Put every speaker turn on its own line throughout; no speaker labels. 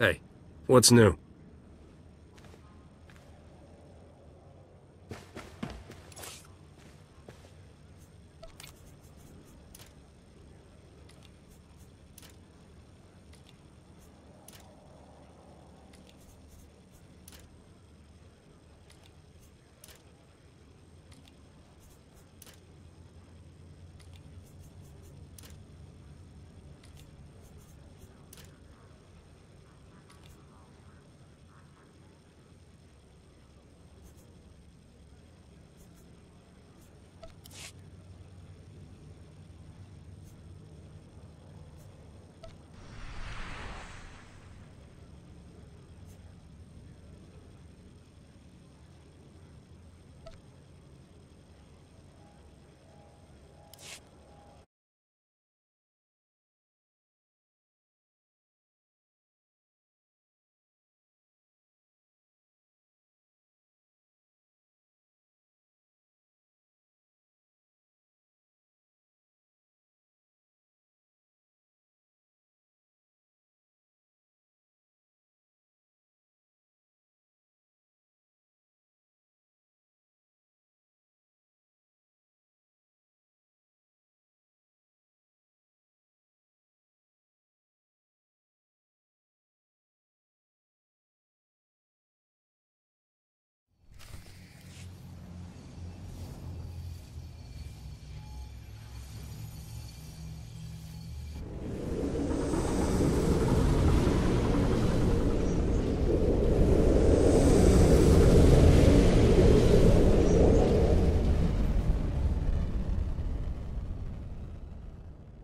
Hey, what's new?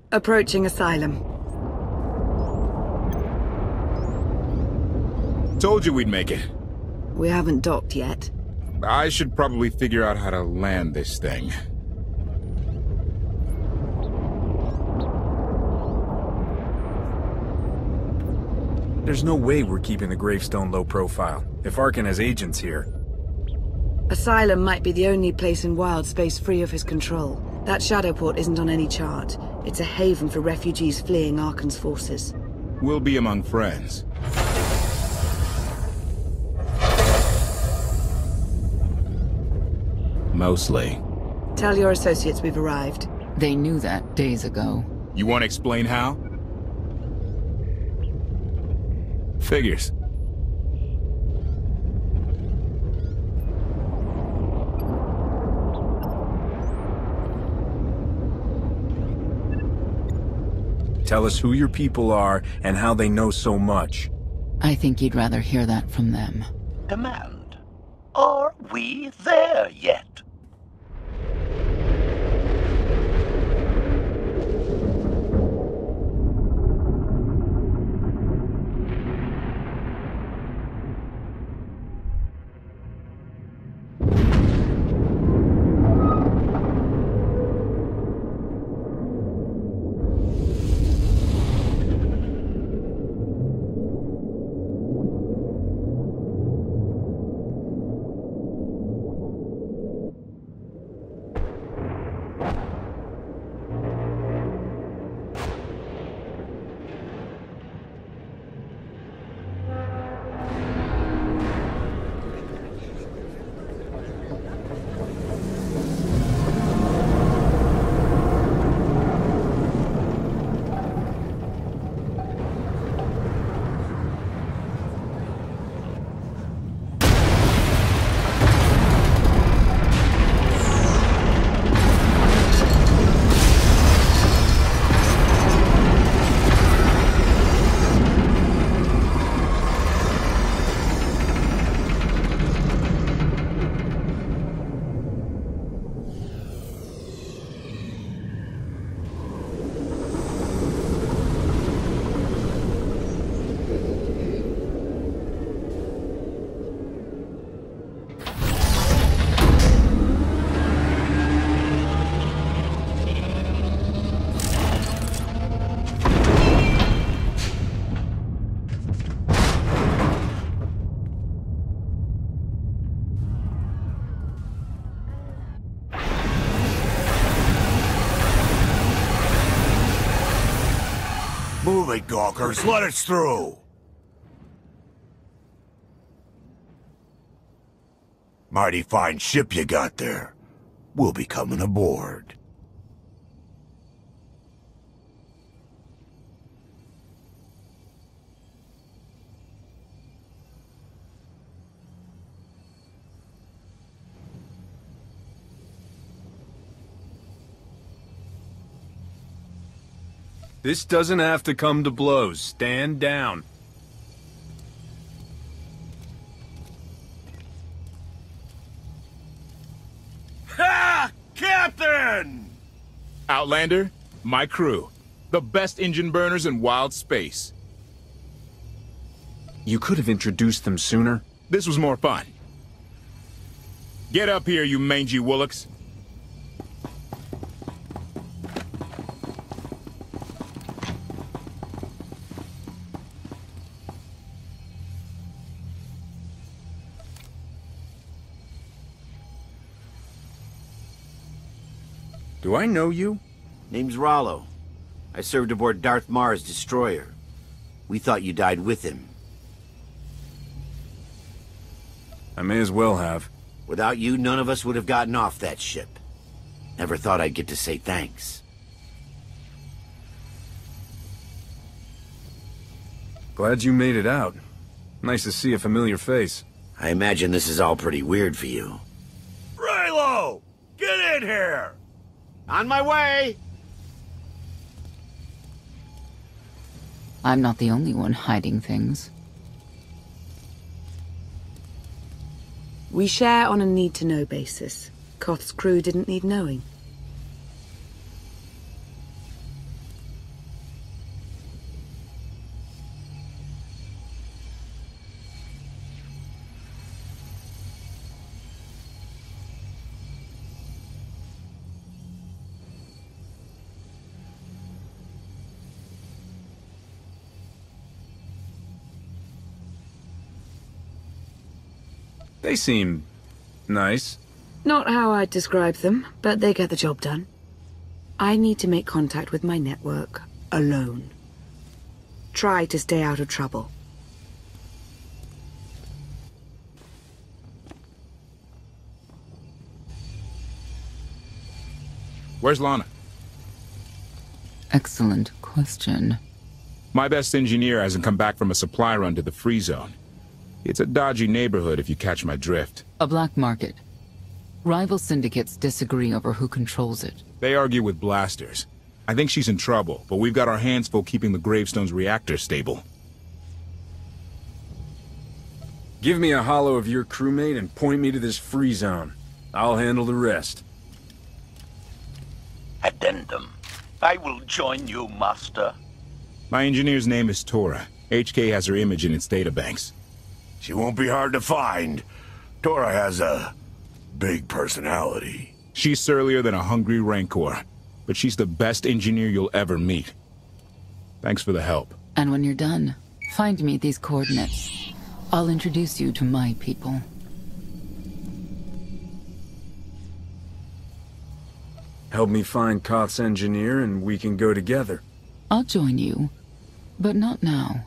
Approaching Asylum.
Told you we'd make it.
We haven't docked yet.
I should probably figure out how to land this thing.
There's no way we're keeping the gravestone low profile, if Arkin has agents here.
Asylum might be the only place in wild space free of his control. That shadow port isn't on any chart. It's a haven for refugees fleeing Arkin's forces.
We'll be among friends. Mostly.
Tell your associates we've arrived.
They knew that days ago.
You want to explain how? Figures.
Tell us who your people are and how they know so much.
I think you'd rather hear that from them.
Command. Are we there yet?
Move it, gawkers. Let us through.
Mighty fine ship you got there. We'll be coming aboard.
This doesn't have to come to blows. Stand down.
Ha! Captain!
Outlander, my crew. The best engine burners in wild space.
You could have introduced them sooner.
This was more fun. Get up here, you mangy woolocks.
Do I know you?
Name's Rollo. I served aboard Darth Marr's destroyer. We thought you died with him.
I may as well have.
Without you, none of us would have gotten off that ship. Never thought I'd get to say thanks.
Glad you made it out. Nice to see a familiar face.
I imagine this is all pretty weird for you.
Raylo! Get in here!
On my way!
I'm not the only one hiding things.
We share on a need-to-know basis. KOTH's crew didn't need knowing.
They seem nice.
Not how I'd describe them, but they get the job done. I need to make contact with my network, alone. Try to stay out of trouble.
Where's Lana?
Excellent question.
My best engineer hasn't come back from a supply run to the free zone. It's a dodgy neighborhood if you catch my drift.
A black market. Rival syndicates disagree over who controls it.
They argue with blasters. I think she's in trouble, but we've got our hands full keeping the Gravestone's reactor stable.
Give me a holo of your crewmate and point me to this free zone. I'll handle the rest.
Addendum. I will join you, Master.
My engineer's name is Tora. HK has her image in its databanks.
She won't be hard to find. Tora has a big personality.
She's surlier than a hungry rancor, but she's the best engineer you'll ever meet. Thanks for the help.
And when you're done, find me these coordinates. I'll introduce you to my people.
Help me find KOTFE's engineer and we can go together.
I'll join you, but not now.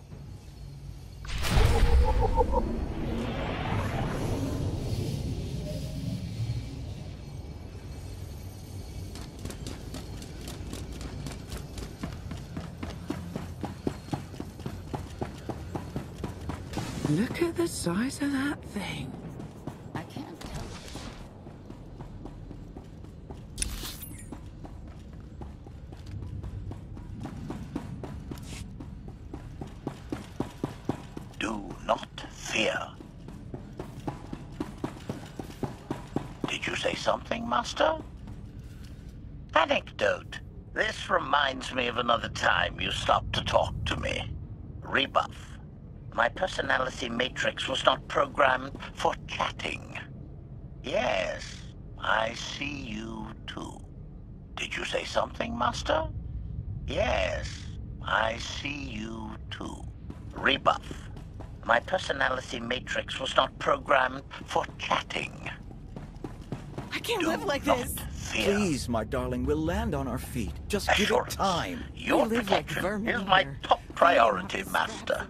Look at the size of that thing.
I can't tell.
Do not fear. Did you say something, Master? Anecdote. This reminds me of another time you stopped to talk to me. Rebuff. My personality matrix was not programmed for chatting. Yes, I see you too. Did you say something, Master? Yes, I see you too. Rebuff. My personality matrix was not programmed for chatting.
I can't
Do
live like
not
this.
fear.
Please, my darling, we'll land on our feet. Just give it
Assurance.
time.
Your
We live like
protection
vermin
is my
here.
top priority, Master.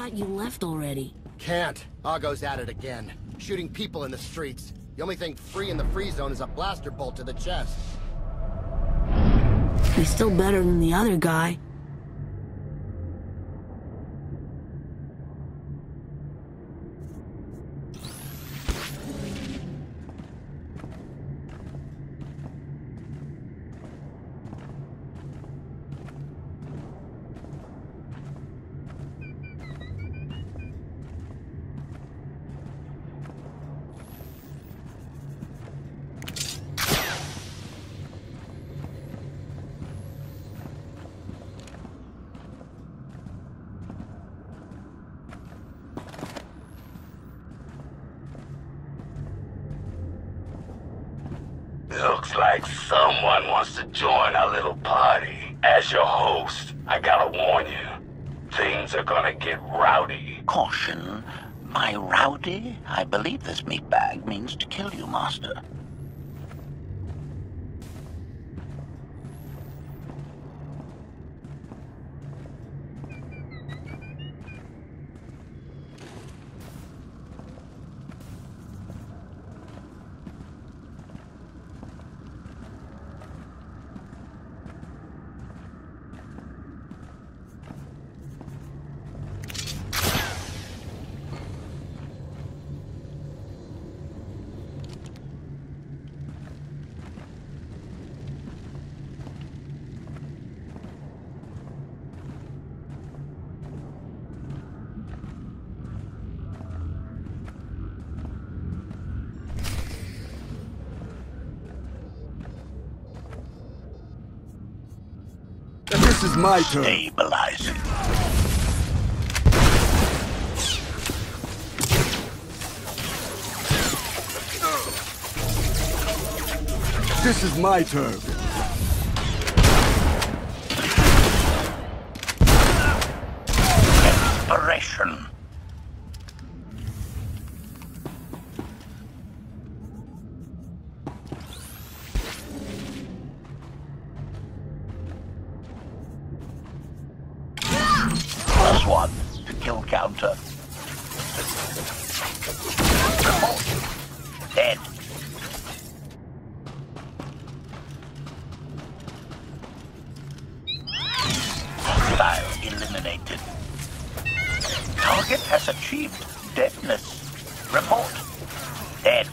thought you left already.
Can't. Argo's at it again. Shooting people in the streets. The only thing free in the free zone is a blaster bolt to the chest.
He's still better than the other guy.
Looks like someone wants to join our little party. As your host, I gotta warn you, things are gonna get rowdy.
Caution. My rowdy? I believe this meatbag means to kill you, Master.
This is my turn.
Stabilizing.
This is my turn.
Inspiration. One to kill counter. Dead. Hostile eliminated. Target has achieved deadness. Report. Dead.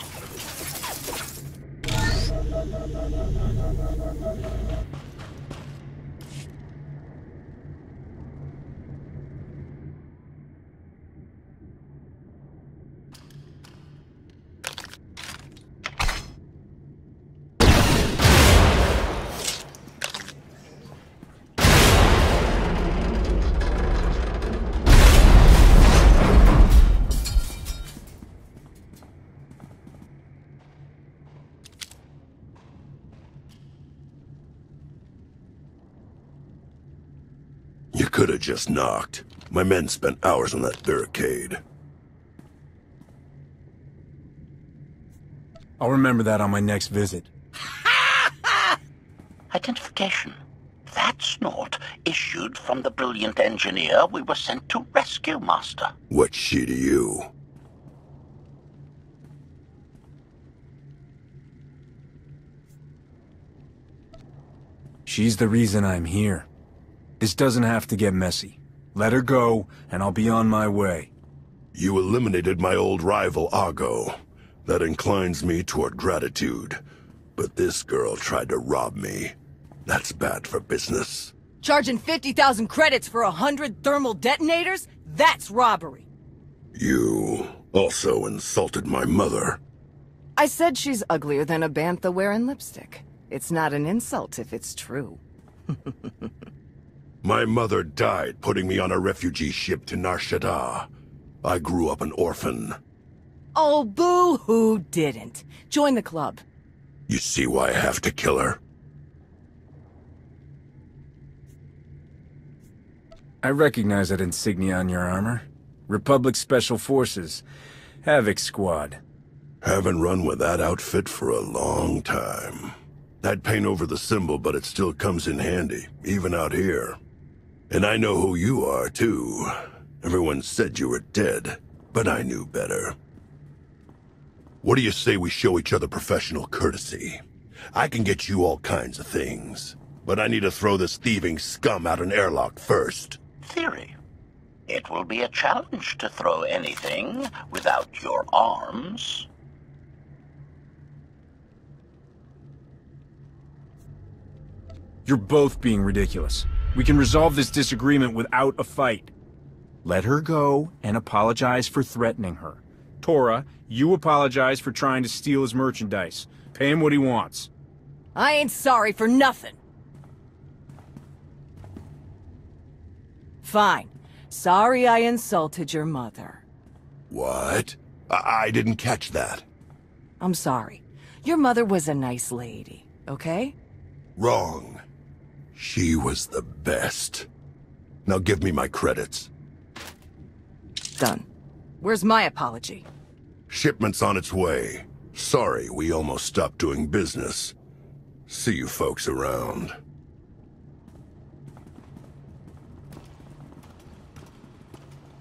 You could have just knocked. My men spent hours on that barricade.
I'll remember that on my next visit.
Identification. That snort issued from the brilliant engineer we were sent to rescue, Master.
What's she to you?
She's the reason I'm here. This doesn't have to get messy. Let her go, and I'll be on my way.
You eliminated my old rival, Argo. That inclines me toward gratitude. But this girl tried to rob me. That's bad for business.
Charging 50,000 credits for 100 thermal detonators? That's robbery.
You also insulted my mother.
I said she's uglier than a bantha wearing lipstick. It's not an insult if it's true.
My mother died putting me on a refugee ship to Nar Shaddaa. I grew up an orphan.
Oh, boo-hoo didn't. Join the club.
You see why I have to kill her?
I recognize that insignia on your armor. Republic Special Forces. Havoc Squad.
Haven't run with that outfit for a long time. I'd paint over the symbol, but it still comes in handy, even out here. And I know who you are, too. Everyone said you were dead, but I knew better. What do you say we show each other professional courtesy? I can get you all kinds of things, but I need to throw this thieving scum out an airlock first.
Theory. It will be a challenge to throw anything without your arms.
You're both being ridiculous. We can resolve this disagreement without a fight. Let her go and apologize for threatening her. Tora, you apologize for trying to steal his merchandise. Pay him what he wants.
I ain't sorry for nothing. Fine. Sorry I insulted your mother.
What? I didn't catch that.
I'm sorry. Your mother was a nice lady, okay?
Wrong. She was the best. Now give me my credits.
Done. Where's my apology?
Shipment's on its way. Sorry, we almost stopped doing business. See you folks around.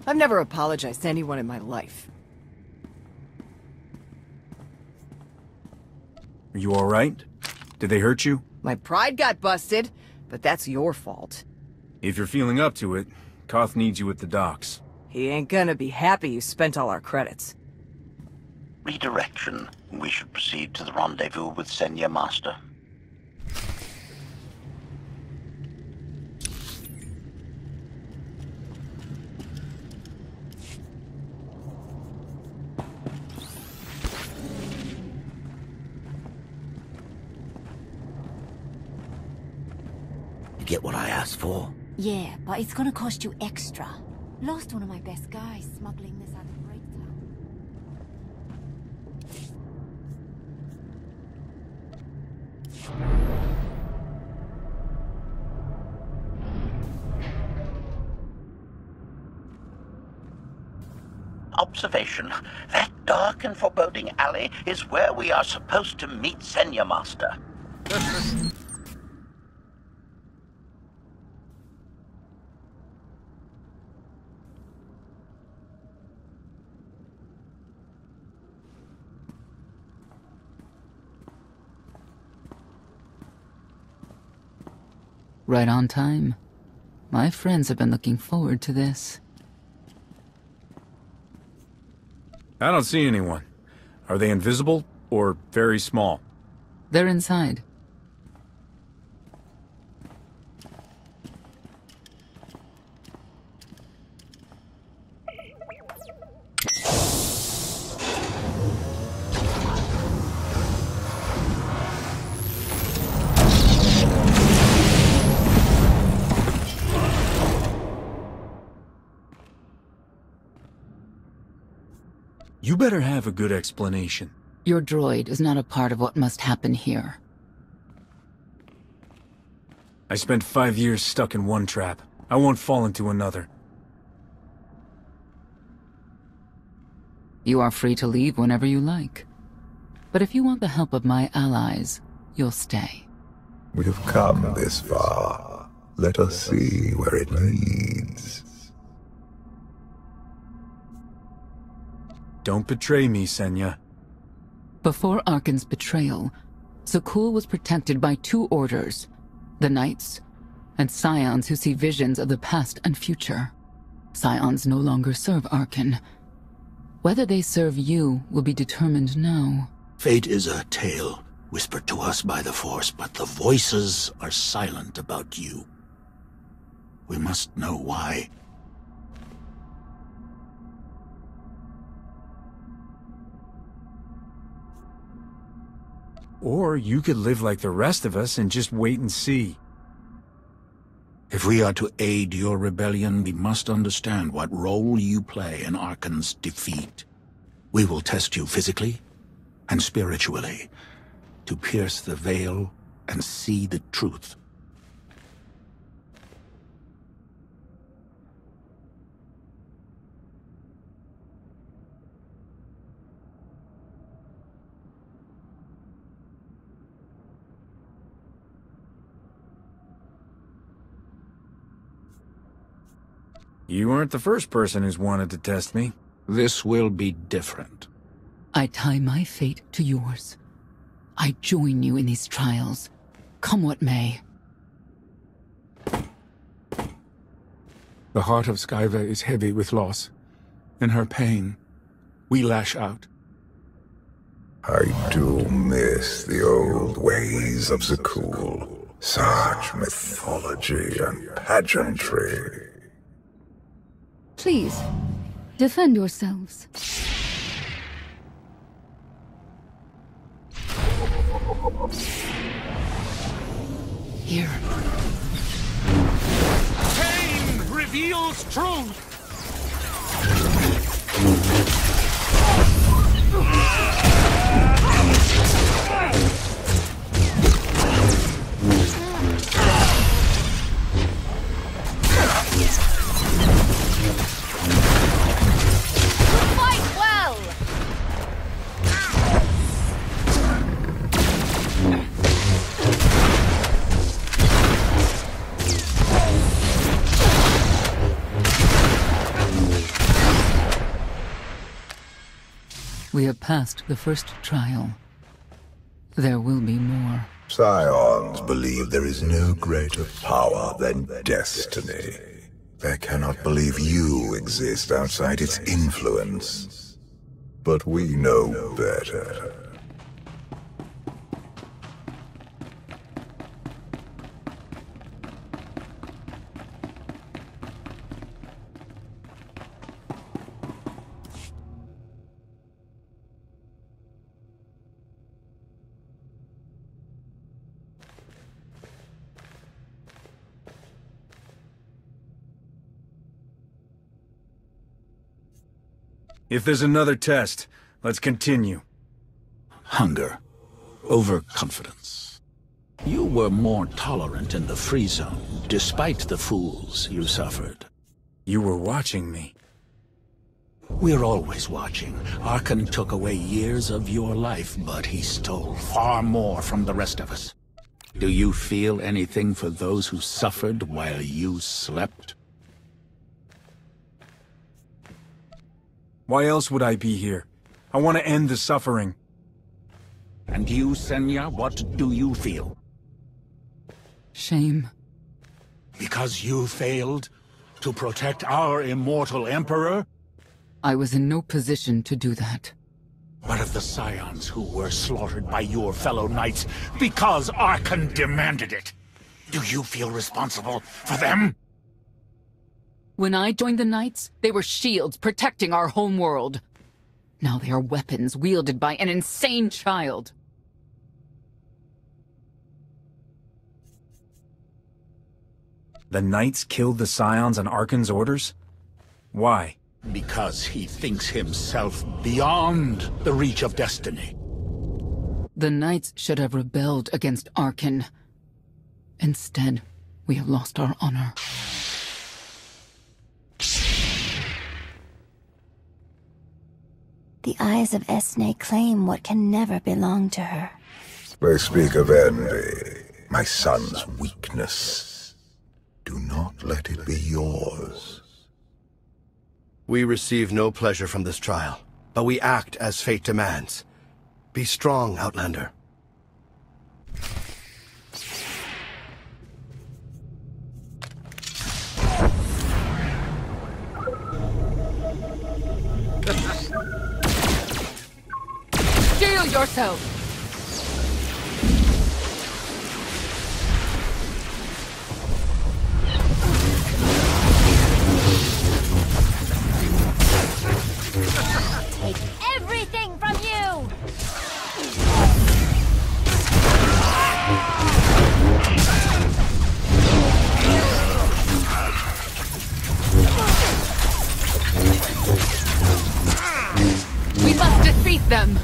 I've never apologized to anyone in my life.
Are you alright? Did they hurt you?
My pride got busted, but that's your fault.
If you're feeling up to it, Koth needs you at the docks.
He ain't gonna be happy you spent all our credits.
Redirection. We should proceed to the rendezvous with Senya Master.
You get what I asked for?
Yeah, but it's gonna cost you extra. Lost one of my best guys smuggling this out of Breaktown.
Observation. That dark and foreboding alley is where we are supposed to meet Senya Master.
Right on time. My friends have been looking forward to this.
I don't see anyone. Are they invisible or very small?
They're inside.
You better have a good explanation.
Your droid is not a part of what must happen here.
I spent 5 years stuck in one trap. I won't fall into another.
You are free to leave whenever you like. But if you want the help of my allies, you'll stay.
We've come this far. Let us see where it leads.
Don't betray me, Senya.
Before Arkan's betrayal, Zakul was protected by two orders, the Knights, and Scions who see visions of the past and future. Scions no longer serve Arkan. Whether they serve you will be determined now.
Fate is a tale whispered to us by the Force, but the voices are silent about you. We must know why.
Or you could live like the rest of us and just wait and see.
If we are to aid your rebellion, we must understand what role you play in Arkan's defeat. We will test you physically and spiritually to pierce the veil and see the truth.
You aren't the first person who's wanted to test me.
This will be different.
I tie my fate to yours. I join you in these trials, come what may.
The heart of Skyva is heavy with loss. In her pain, we lash out.
I do miss the old ways of Zakul. Such mythology and pageantry.
Please, defend yourselves.
Here.
Pain reveals truth!
Fight well!
We have passed the first trial. There will be more.
Scions believe there is no greater power than destiny. They cannot believe you exist outside its influence. But we know better.
If there's another test, let's continue.
Hunger. Overconfidence. You were more tolerant in the free zone, despite the fools you suffered.
You were watching me.
We're always watching. Arkan took away years of your life, but he stole far more from the rest of us. Do you feel anything for those who suffered while you slept?
Why else would I be here? I want to end the suffering.
And you, Senya, what do you feel?
Shame.
Because you failed to protect our immortal Emperor?
I was in no position to do that.
What of the Scions who were slaughtered by your fellow knights because Arkan demanded it? Do you feel responsible for them?
When I joined the Knights, they were shields protecting our homeworld. Now they are weapons wielded by an insane child.
The Knights killed the Scions on Arkan's orders? Why?
Because he thinks himself beyond the reach of destiny.
The Knights should have rebelled against Arkan. Instead, we have lost our honor.
The eyes of Esne claim what can never belong to her.
They speak of envy, my son's weakness. Do not let it be yours.
We receive no pleasure from this trial, but we act as fate demands. Be strong, Outlander.
Steel yourself!
Take everything from you!
We must defeat them!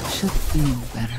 Should feel better.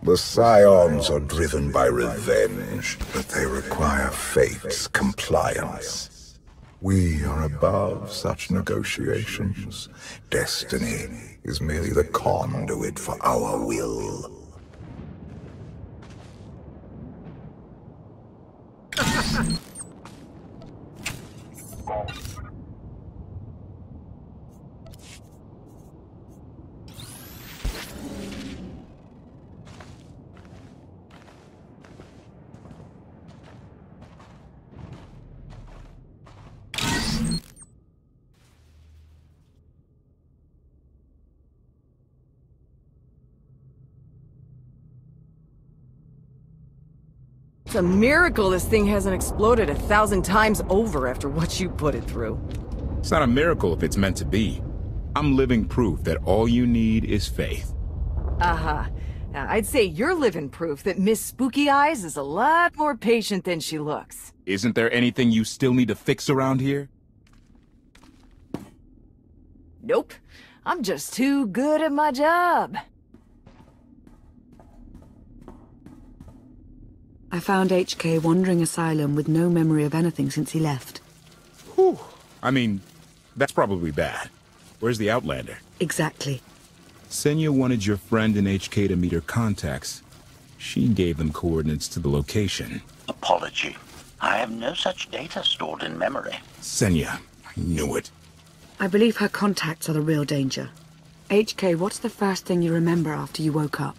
The Scions are driven by revenge, but they require fate's compliance. We are above such negotiations. Destiny is merely the conduit for our will.
It's a miracle this thing hasn't exploded 1,000 times over after what you put it through.
It's not a miracle if it's meant to be. I'm living proof that all you need is faith.
Now, I'd say you're living proof that Miss Spooky Eyes is a lot more patient than she looks.
Isn't there anything you still need to fix around here?
Nope. I'm just too good at my job.
I found HK wandering Asylum with no memory of anything since he left.
Whew. I mean, that's probably bad. Where's the Outlander?
Exactly.
Senya wanted your friend in HK to meet her contacts. She gave them coordinates to the location.
Apology. I have no such data stored in memory.
Senya, I knew it.
I believe her contacts are the real danger. HK, what's the first thing you remember after you woke up?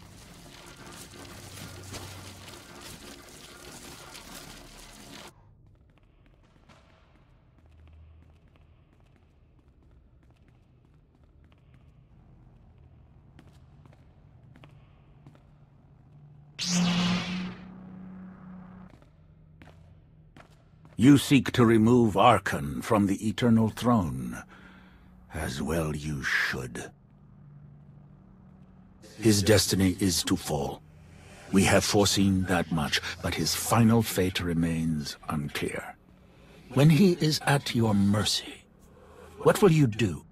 You seek to remove Archon from the Eternal Throne. As well you should. His destiny is to fall. We have foreseen that much, but his final fate remains unclear. When he is at your mercy, what will you do?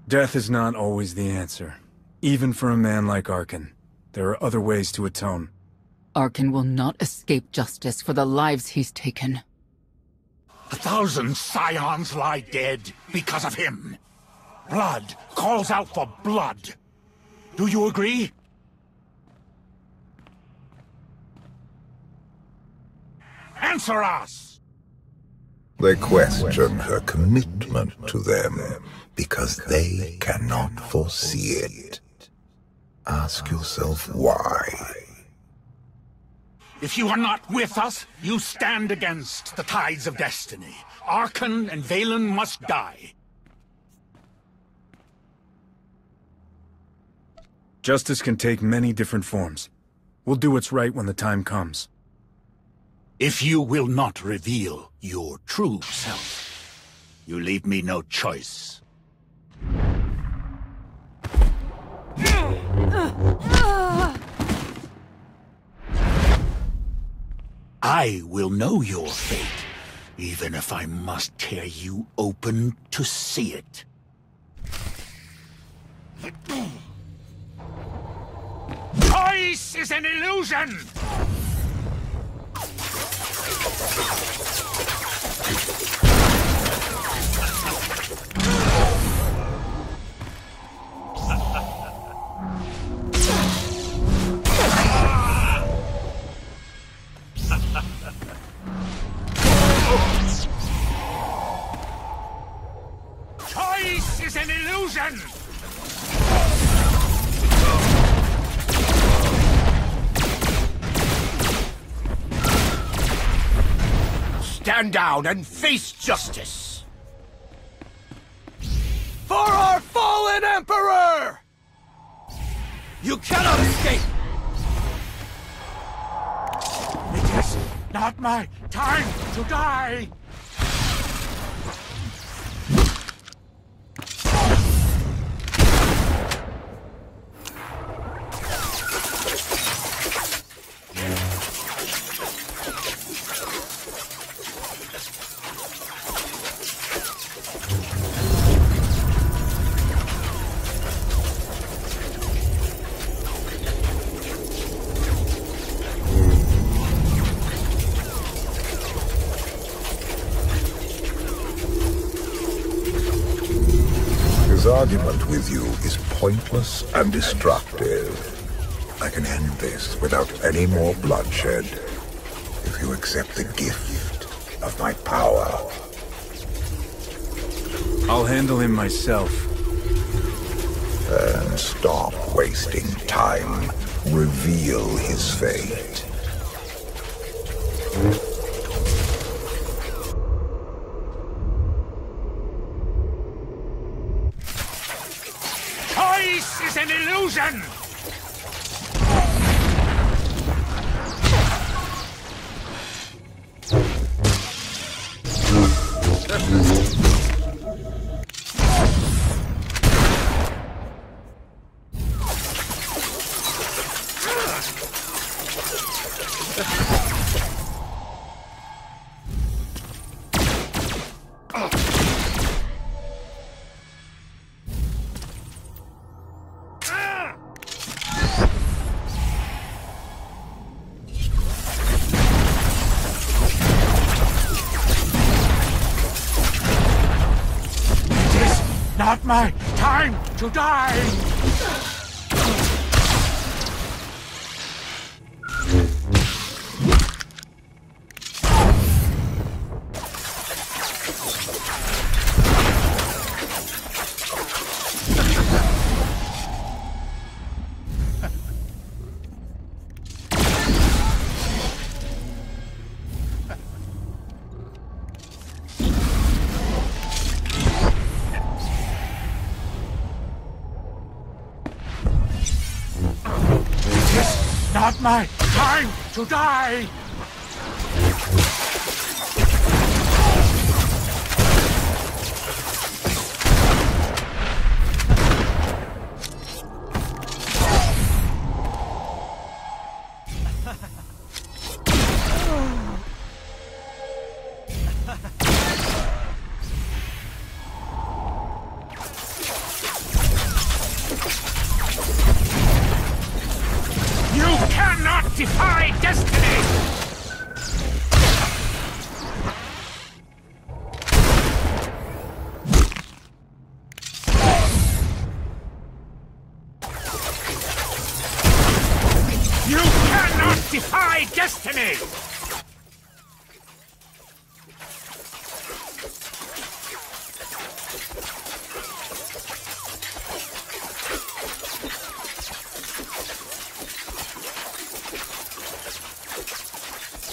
Death is not always the answer. Even for a man like Archon, there are other ways to atone.
Archon will not escape justice for the lives he's taken.
1,000 Scions lie dead because of him. Blood calls out for blood. Do you agree? Answer us!
They question her commitment to them because they cannot foresee it. Ask yourself why.
If you are not with us, you stand against the tides of destiny. Archon and Valen must die.
Justice can take many different forms. We'll do what's right when the time comes.
If you will not reveal your true self, you leave me no choice. I will know your fate, even if I must tear you open to see it. Choice is an illusion!
illusion!
Stand down and face justice!
For our fallen Emperor! You cannot escape!
It is not my time to die!
His argument with you is pointless and destructive. I can end this without any more bloodshed if you accept the gift of my power.
I'll handle him myself.
And stop wasting time. Reveal his fate.
Choice is an illusion! Not my time to die! Not my time to die! Defy destiny! You cannot defy destiny!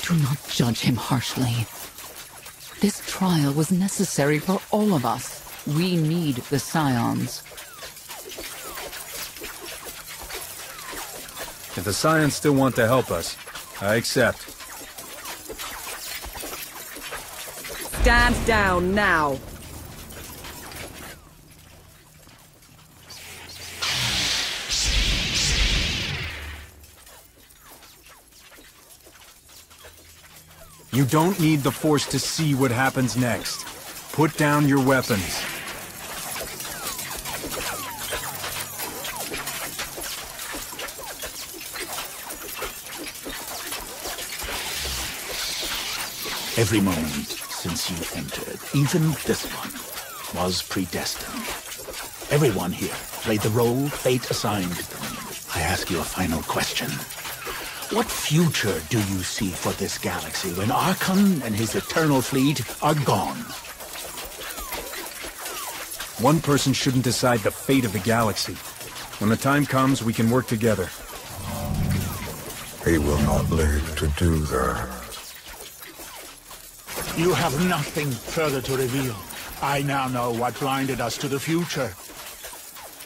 Do not judge him harshly. This trial was necessary for all of us. We need the Scions.
If the Scions still want to help us, I accept.
Stand down now.
You don't need the Force to see what happens next. Put down your weapons.
Every moment since you entered, even this one, was predestined. Everyone here played the role fate assigned them. I ask you a final question. What future do you see for this galaxy when Archon and his eternal fleet are gone?
One person shouldn't decide the fate of the galaxy. When the time comes, we can work together.
He will not live to do that.
You have nothing further to reveal. I now know what blinded us to the future.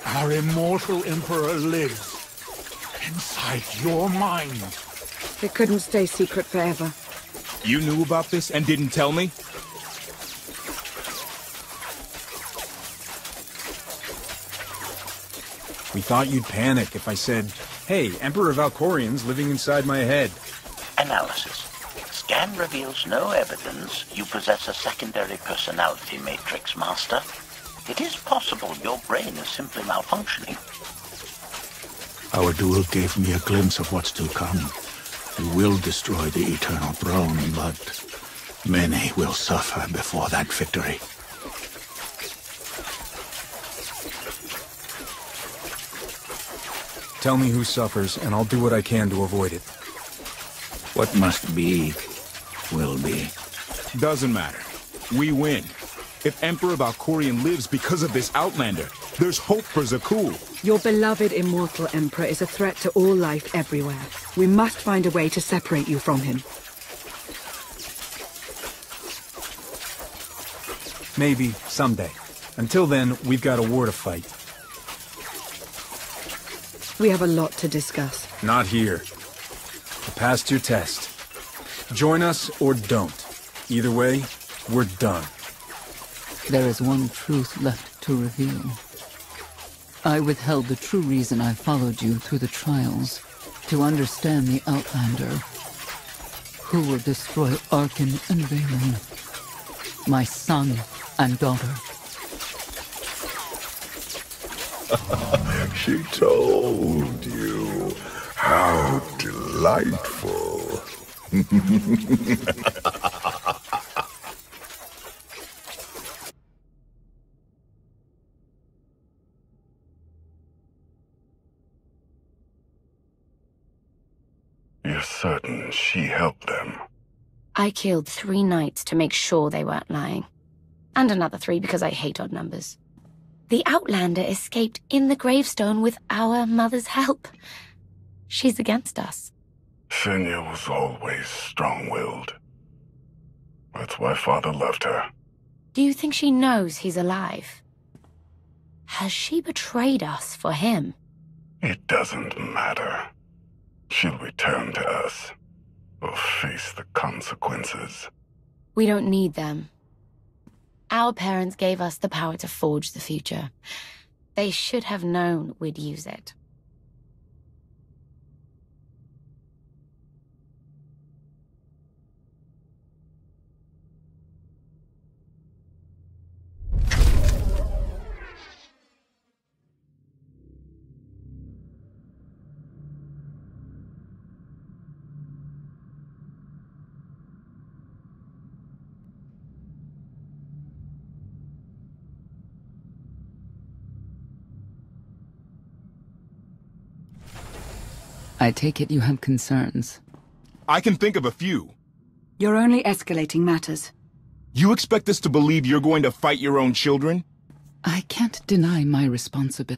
Our immortal Emperor lives inside your mind.
It couldn't stay secret forever.
You knew about this and didn't tell me?
We thought you'd panic if I said, hey, Emperor Valkorian's living inside my head.
Analysis. Scan reveals no evidence you possess a secondary personality matrix, Master. It is possible your brain is simply malfunctioning.
Our duel gave me a glimpse of what's to come. We will destroy the Eternal Throne, but many will suffer before that victory.
Tell me who suffers, and I'll do what I can to avoid it.
What must be, will be.
Doesn't matter. We win. If Emperor Valkorian lives because of this Outlander, there's hope for Zakul.
Your beloved immortal Emperor is a threat to all life everywhere. We must find a way to separate you from him.
Maybe, someday. Until then, we've got a war to fight.
We have a lot to discuss.
Not here. You passed your test. Join us or don't. Either way, we're done.
There is one truth left to reveal. I withheld the true reason I followed you through the trials, to understand the Outlander, who will destroy Arkan and Valen, my son and daughter.
She told you. How delightful.
You're certain she helped them?
I killed 3 knights to make sure they weren't lying. And another 3 because I hate odd numbers. The Outlander escaped in the gravestone with our mother's help. She's against us.
Senya was always strong-willed. That's why Father loved her.
Do you think she knows he's alive? Has she betrayed us for him?
It doesn't matter. She'll return to us, or face the consequences.
We don't need them. Our parents gave us the power to forge the future. They should have known we'd use it.
I take it you have concerns.
I can think of a few.
You're only escalating matters.
You expect us to believe you're going to fight your own children?
I can't deny my responsibility.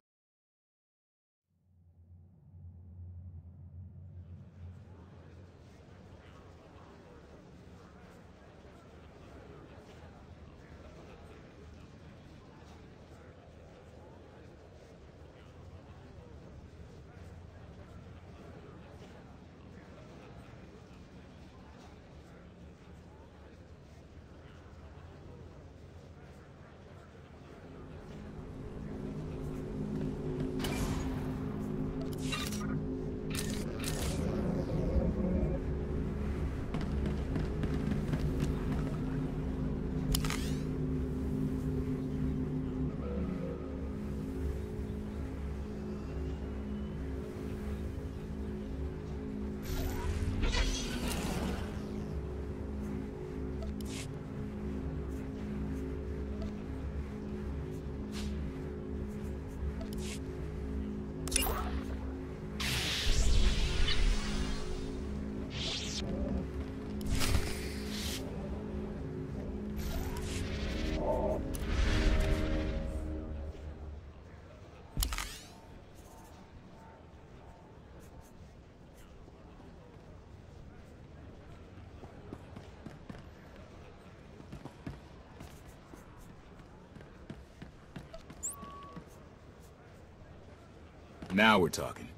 Now we're talking.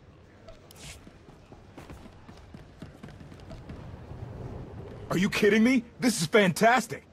Are you kidding me? This is fantastic!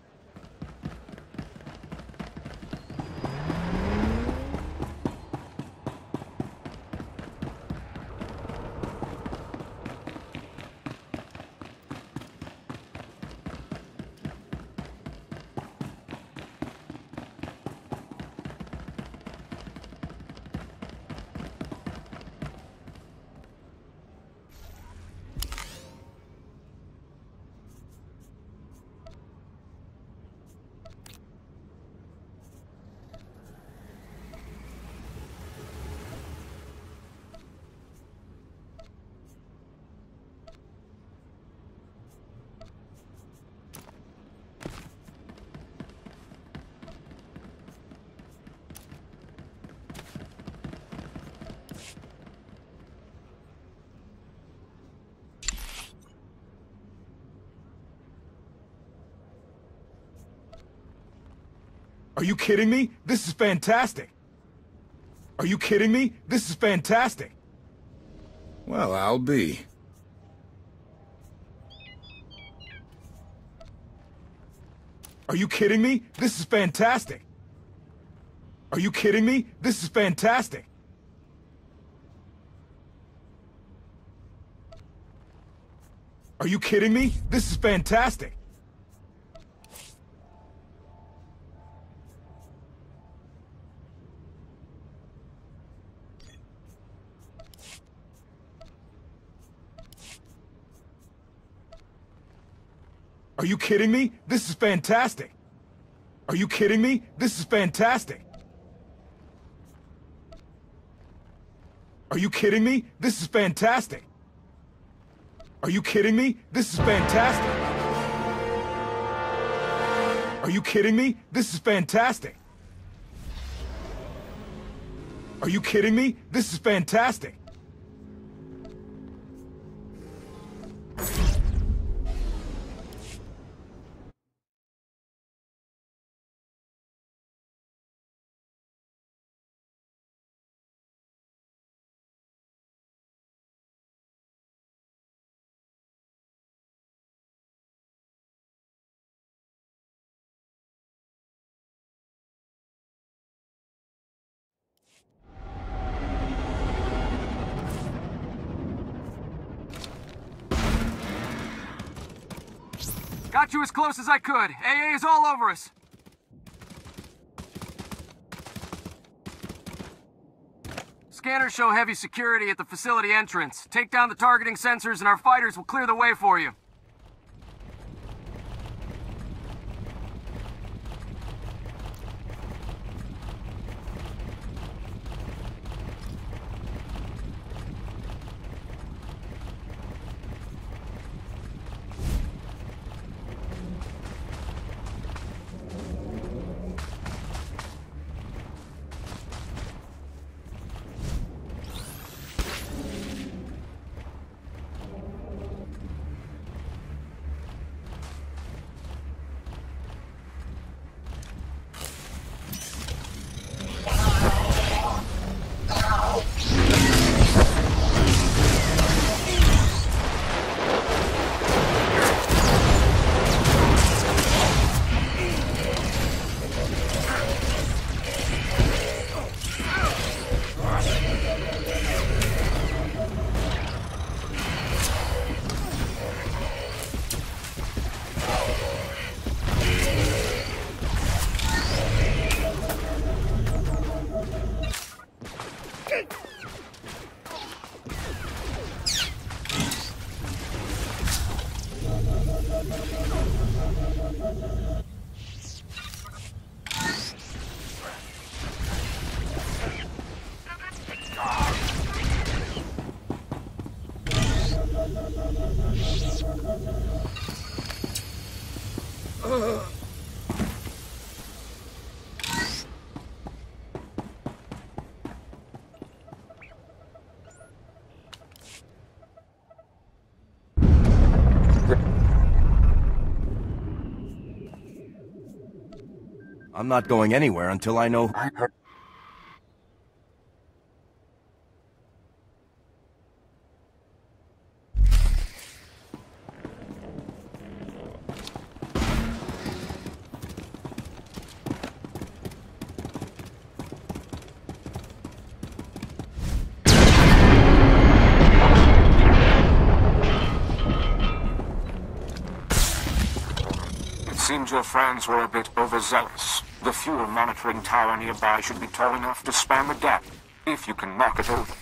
Are you kidding me? This is fantastic! Are you kidding me? This is fantastic! Well, I'll be. Are you kidding me? This is fantastic! Are you kidding me? This is fantastic! Are you kidding me? This is fantastic! Are you kidding me? This is fantastic! Are you kidding me? This is fantastic! Are you kidding me? This is fantastic! Are you kidding me? This is fantastic! Are you kidding me? This is fantastic! Are you kidding me? This is fantastic!
Got you as close as I could. AA is all over us. Scanners show heavy security at the facility entrance. Take down the targeting sensors and our fighters will clear the way for you.
I'm not going anywhere until I know...
told your friends were a bit overzealous. The fuel monitoring tower nearby should be tall enough to span the gap, if you can knock it over.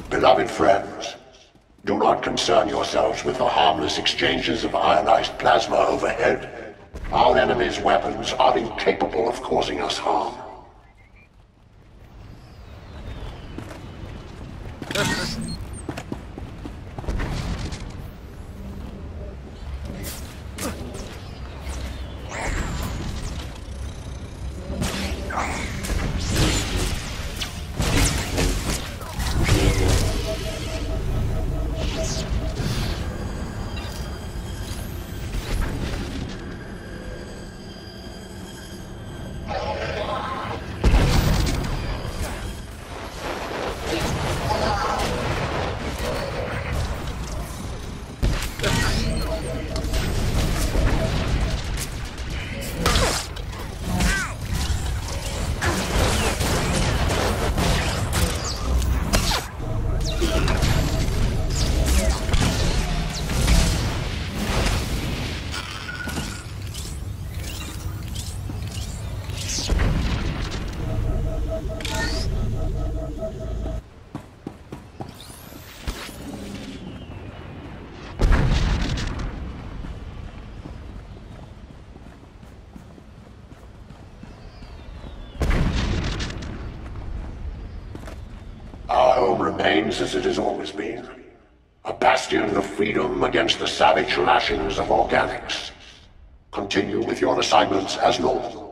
Beloved friends, do not concern yourselves with the harmless exchanges of ionized plasma overhead. Our enemy's weapons are incapable of causing us harm. Remains as it has always been. A bastion of freedom against the savage lashings of organics. Continue with your assignments as normal.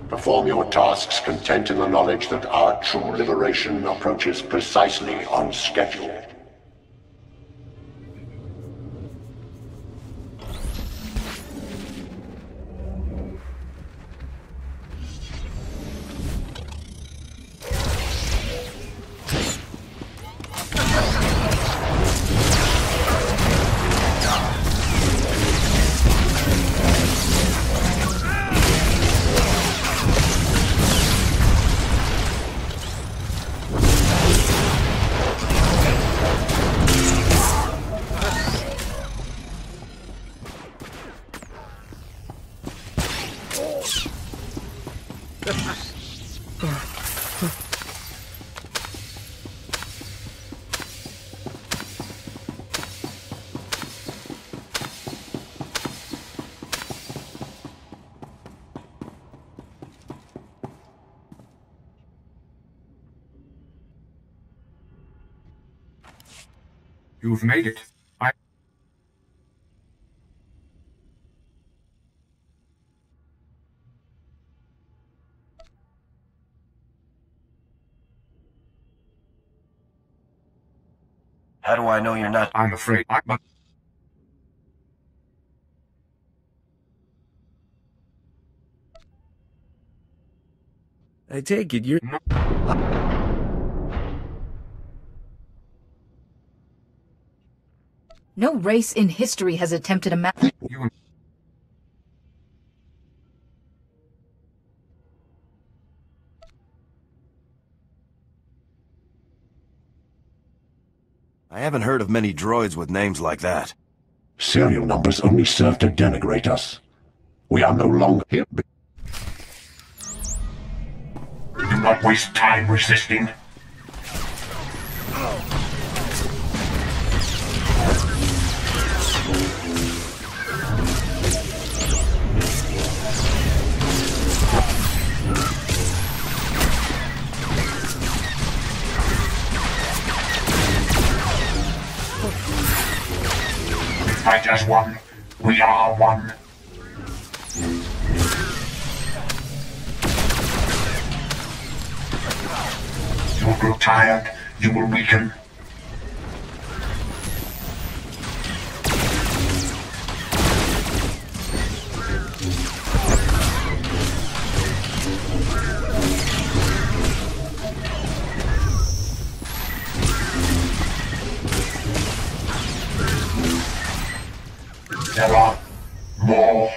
Perform your tasks content in the knowledge that our true liberation approaches precisely on schedule.
You've made it.
How do I know you're not?
I'm afraid I'm...
I take it you're...
No race in history has attempted a map.
I haven't heard of many droids with names like that.
Serial numbers only serve to denigrate us. We are no longer here. Do not waste time resisting. Fight as one. We are one. You will grow tired. You will weaken. There are more.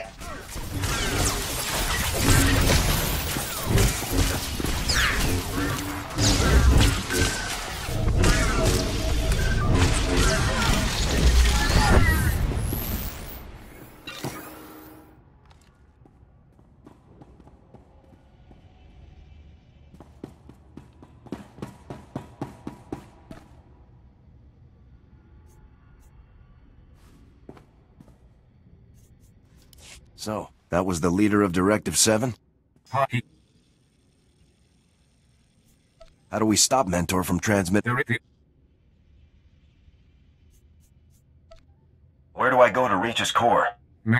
So, that was the leader of Directive 7? How do we stop Mentor from transmitting? Where do I go to reach his core?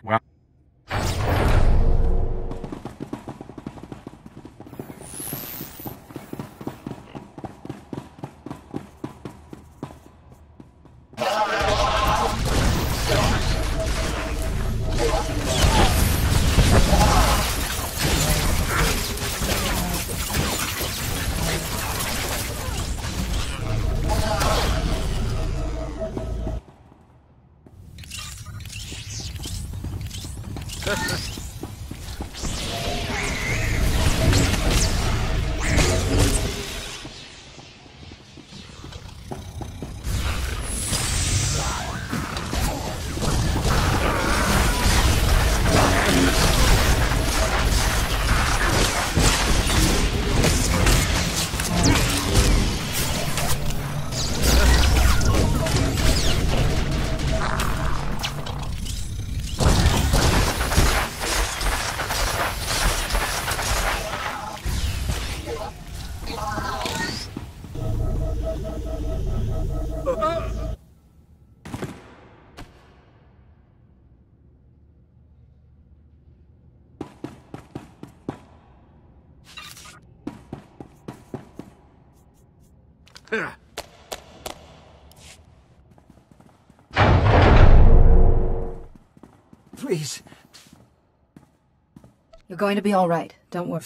Well...
Please. You're going to be all right. Don't worry.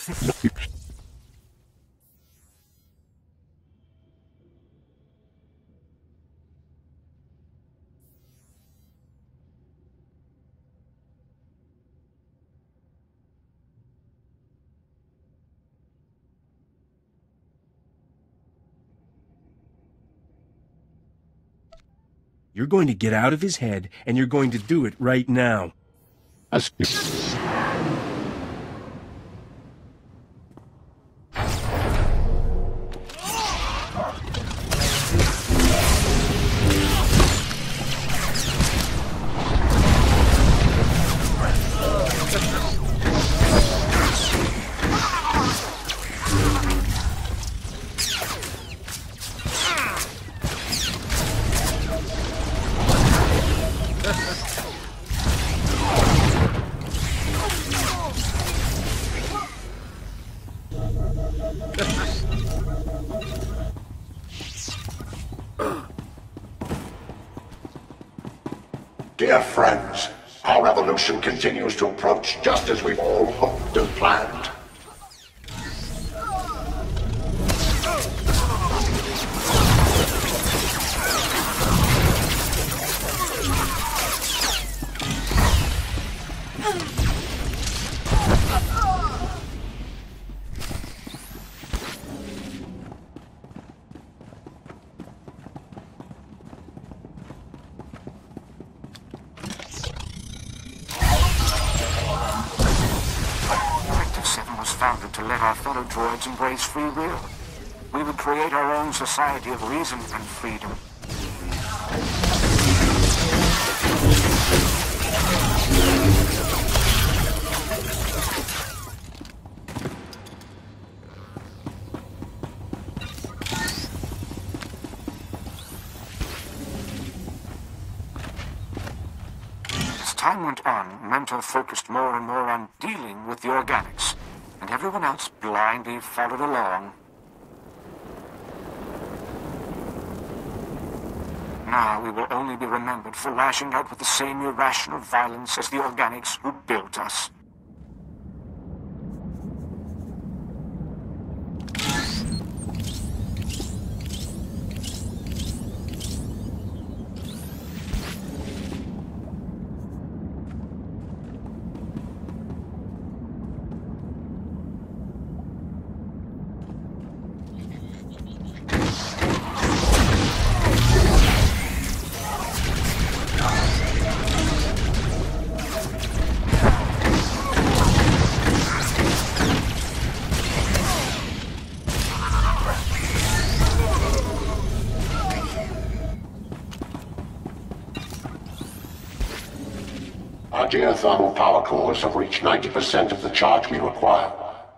You're going to get out of his head, and you're going to do it right now.
Dear friends, our revolution continues to approach just as we've all hoped and planned.
Founded to let our fellow droids embrace free will. We would create our own society of reason and freedom. As time went on, Mentor focused more and more on dealing with the organics, and everyone else blindly followed along. Now we will only be remembered for lashing out with the same irrational violence as the organics who built us.
Our geothermal power cores have reached 90% of the charge we require.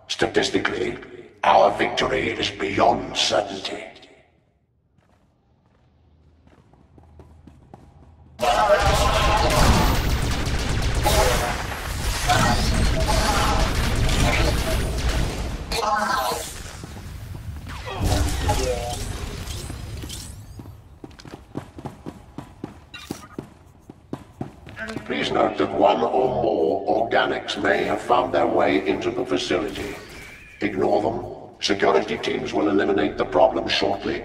Statistically, our victory is beyond certainty. Please note that one or more organics may have found their way into the facility. Ignore them. Security teams will eliminate the problem shortly.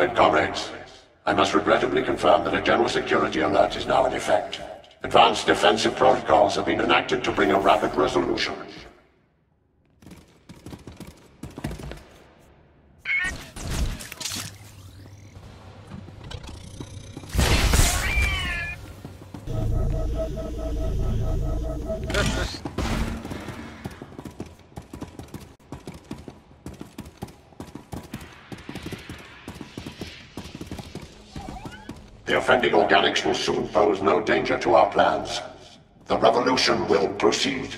have it, comrades. I must regrettably confirm that a general security alert is now in effect. Advanced defensive protocols have been enacted to bring a rapid resolution. The offending organics will soon pose no danger to our plans. The revolution will proceed.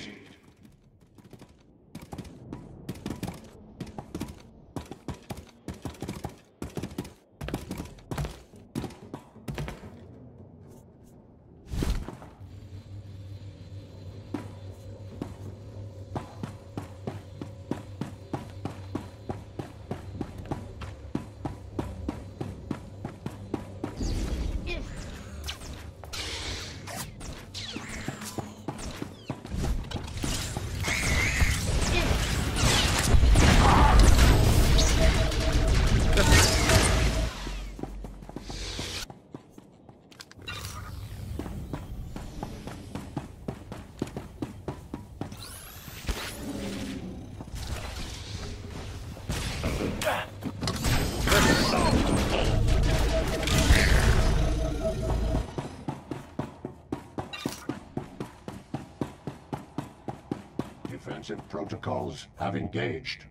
Defensive protocols have engaged.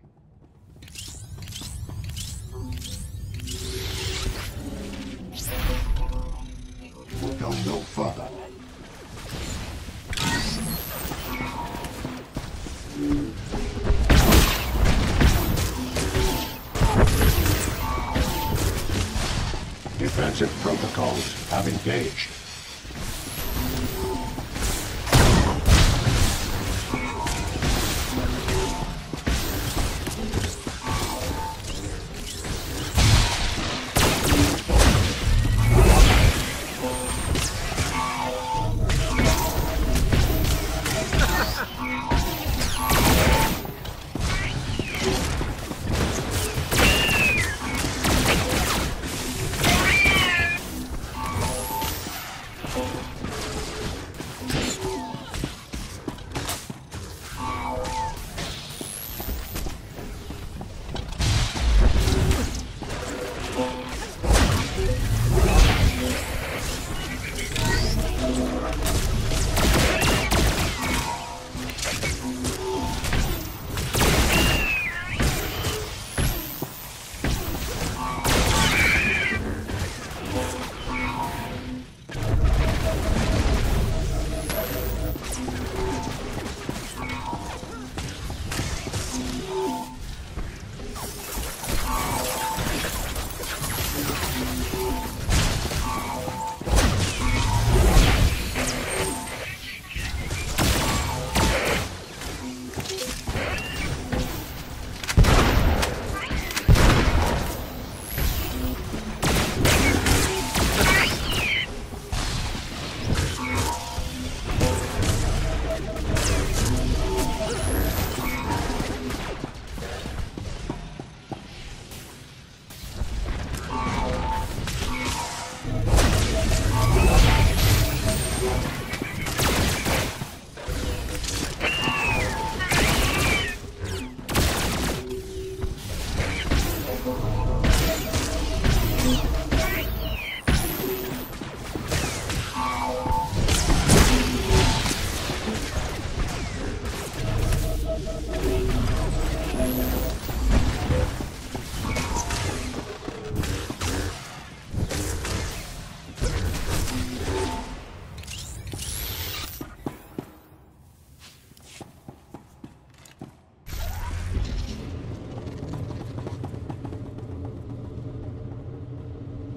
We'll go no further. Defensive protocols have engaged.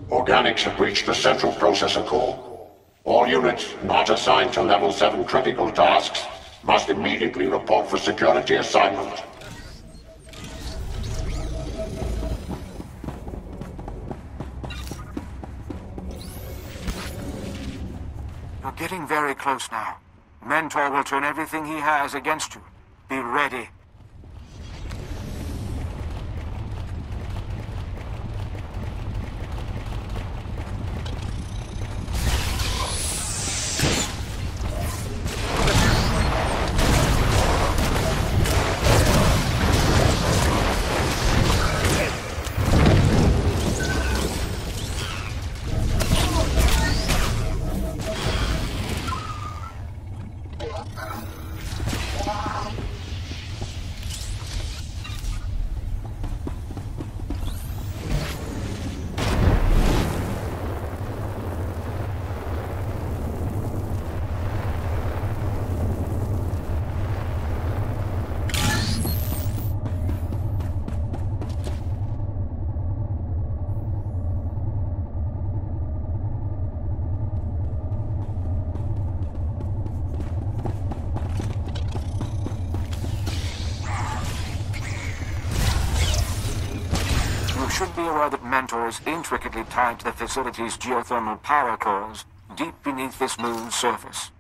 Organics have reached the central processor core. All units not assigned to Level 7 critical tasks must immediately report for security assignment.
You're getting very close now. Mentor will turn everything he has against you. Be ready. should be aware that Mentor is intricately tied to the facility's geothermal power cores, deep beneath this moon's surface.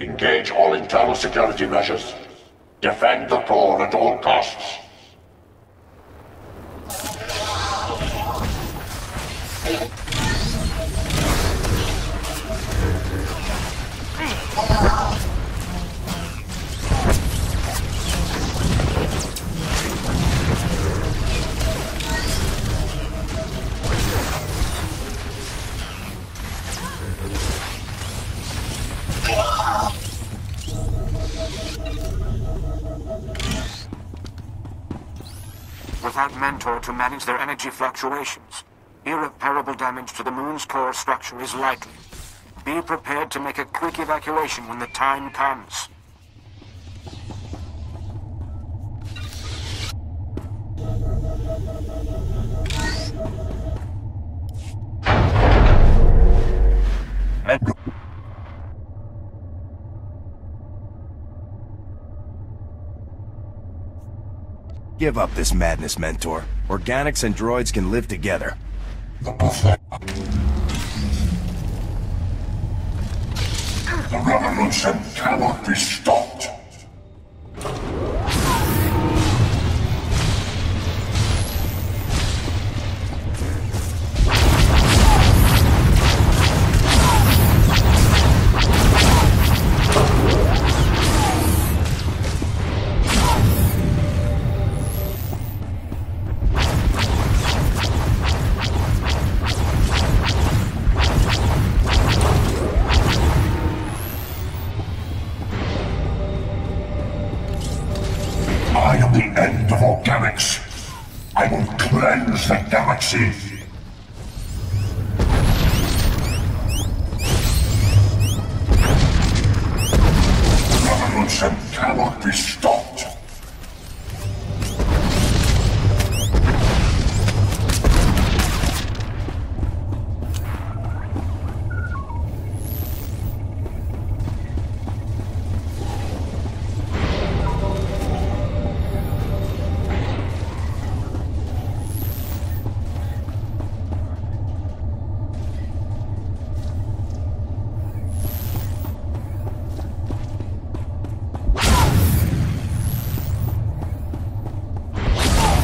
Engage all internal security measures. Defend the core at all costs.
Without Mentor to manage their energy fluctuations, irreparable damage to the moon's core structure is likely. Be prepared to make a quick evacuation when the time comes.
Give up this madness, Mentor. Organics and droids can live together.
The revolution cannot be stopped. I am the end of organics. I will cleanse the galaxy. The revolution cannot be stopped.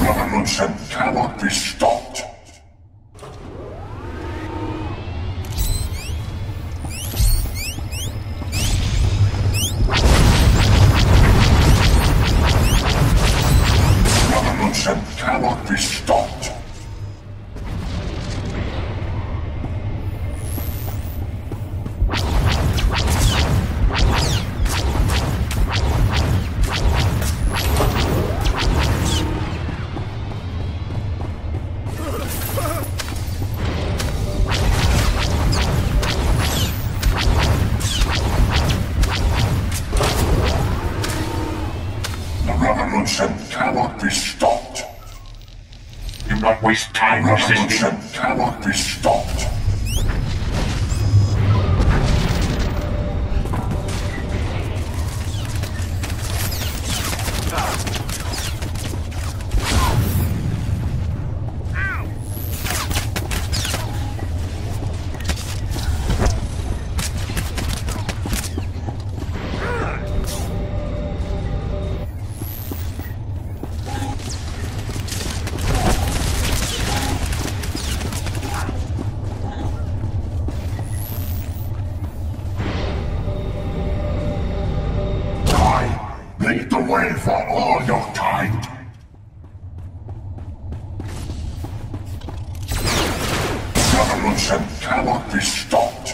Revolution cannot be stopped. Revolution cannot be stopped. The revolution cannot be stopped. Do not waste time resisting. The revolution cannot be stopped. Lead the way for all your kind. Revolution cannot be stopped.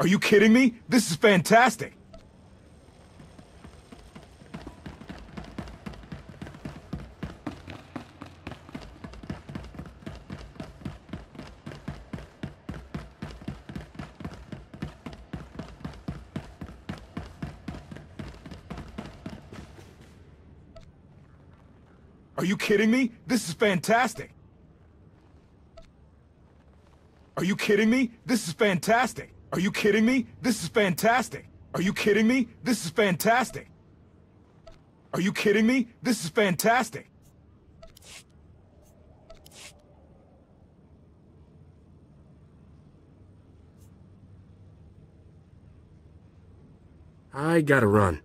Are you kidding me? This is fantastic. Are you kidding me? This is fantastic. Are you kidding me? This is fantastic. Are you kidding me? This is fantastic. Are you kidding me? This is fantastic. Are you kidding me? This is fantastic.
I gotta run.